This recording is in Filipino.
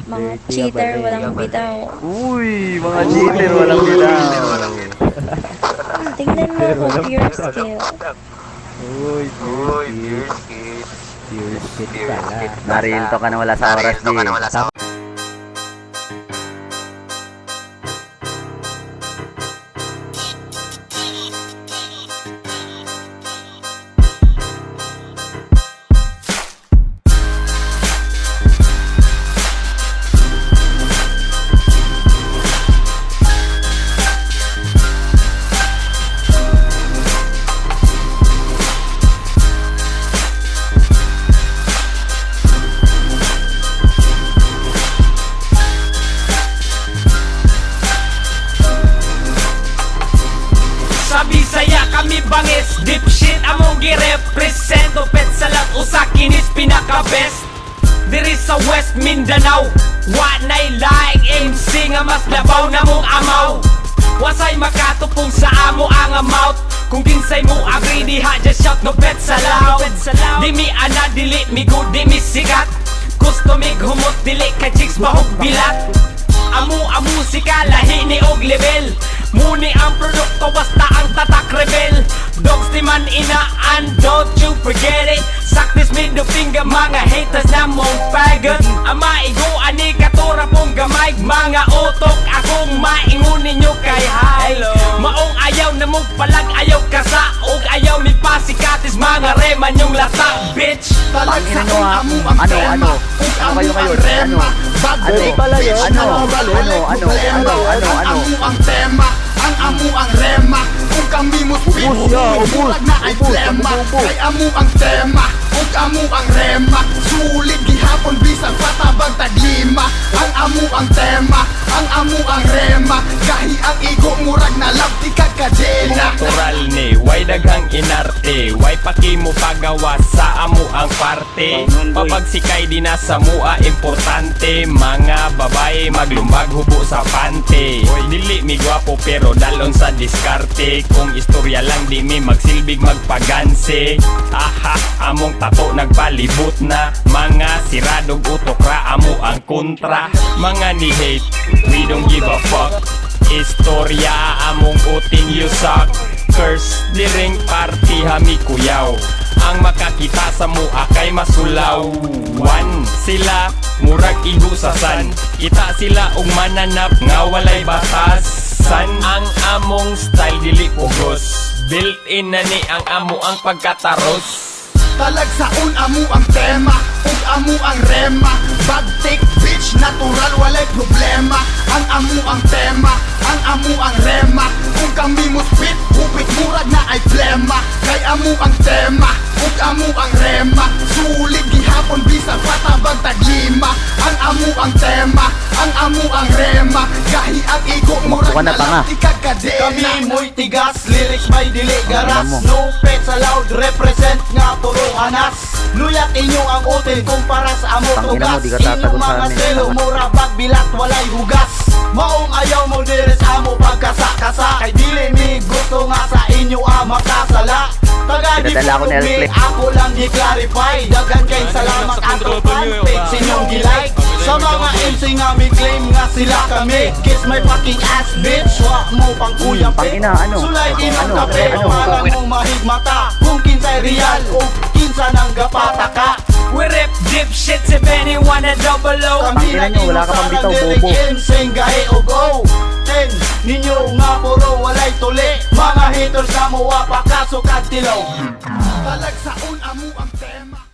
Mga cheater, walang bitaw. Uy, mga cheater, walang bitaw. Tingnan mo kung pure skill. Uy, pure skill. Pure skill pala. Narinto ka na wala sa oras, G. Sa Bisaya kami bangis, dipshit among gi-represent. Upet sa lag usa kinis pinaka-best. Diri sa West Mindanao, wa nay laing MC nga mas labaw na mong amaw. Wasay makatupong sa amo ang amount. Kung kinsay mo agree diha just shout no pet sa loud. Di mi ana dili mi good di mi sikat. Gusto mi humot dili ka chicks mahog bilat. Amu musika lahi ni og level. Muni ang produkto basta ang tatak rebel. Dogs di man inaan, don't you forget it. Saktis middle finger mga haters na mong faggot. Ang maiguan ni katura pong gamay. Mga utok akong maingon ninyo kay hi. Maong ayaw na mong palag ayaw kasa. Og ayaw mi pasikatis mga reman yung lata bitch. Talag sa Ano, amo ang tema. Ug amo ang rema. Bago pala yun? ano ang tema. Ang amo ang rema. Kung kami mo speed, bulag na ay plema. Kay amo ang tema. Ug amo ang rema. Sulit gihapon bisag patabang taglima. Ang amo ang tema. Ang amo ang rema. Gahi ang igo murag na labti ka kadena. Natural ni, way daghang inarte. Way pakimo pagawa sa amo ang parte. Pabagsikay di na sa mua importante. Mga babae maglumbag hubo sa pante. Dili mi gwapo pero dalon sa diskarte. Kung istorya lang di mi magsilbig magpaganse. Aha, among tato nagpalibot na. Mga siradog utok ra amo ang kontra. Mga ni hate, we don't give a fuck. Istorya among uting you suck. Curse diring party hami kuyaw. Ang makakita sa mua kay masulaw. One sila murag ihusasan. Kita sila og mananap nga walay batasan. Ang among style dili pugos. Built in na ni ang amo ang pagkataros. Talag sa amo ang tema. Ug amo ang rema. Bagtik bitch natural walay problema. Ang amo ang tema. Ang amo ang rema. Kung kami mo spit hupit murag na ay plema. Kay amo ang tema. Ug amo ang rema. Sulit gihapon bisag patabang taglima. Ang amo ang tema. Ang amo ang rema. Gahi ang igo murag Bukan na na tanga. labti ka kadena. Kami mo'y tigas, lyrics may dili garas. Ano mo? No pet sa loud, represent nga puro hanas. Luyat inyo ang utin kumpara sa amo Tangina mo, tugas. di ka tatago Inyong sa mga amin, selo, tama. mura bag bilat, walay hugas. Maong ayaw mo diris amo pagkasa-kasa. Kay dili mi gusto nga sa inyo ang makasala. Taga di Pinadala ko na puro L-Flex. ako lang di-clarify. Dagan kay salamat ato fanpage inyong gilike. Sa mga MC nga may claim nga sila kami. Kiss my fucking ass bitch. Wa mo pang kuya Pangina, ano? Sulay inang Ano? kape, Ano? parang mong mahigmata. Kung kinsay real o kinsa nang gapata ka. We rip dipshit si Benny wanna double O. Kami Tangina nyo, wala ka pang bitaw, bobo. insane gahe o go. Ten, ninyo nga puro walay tuli. Mga haters na mo wapa kasukad tilaw. Talag sa amo ang tema.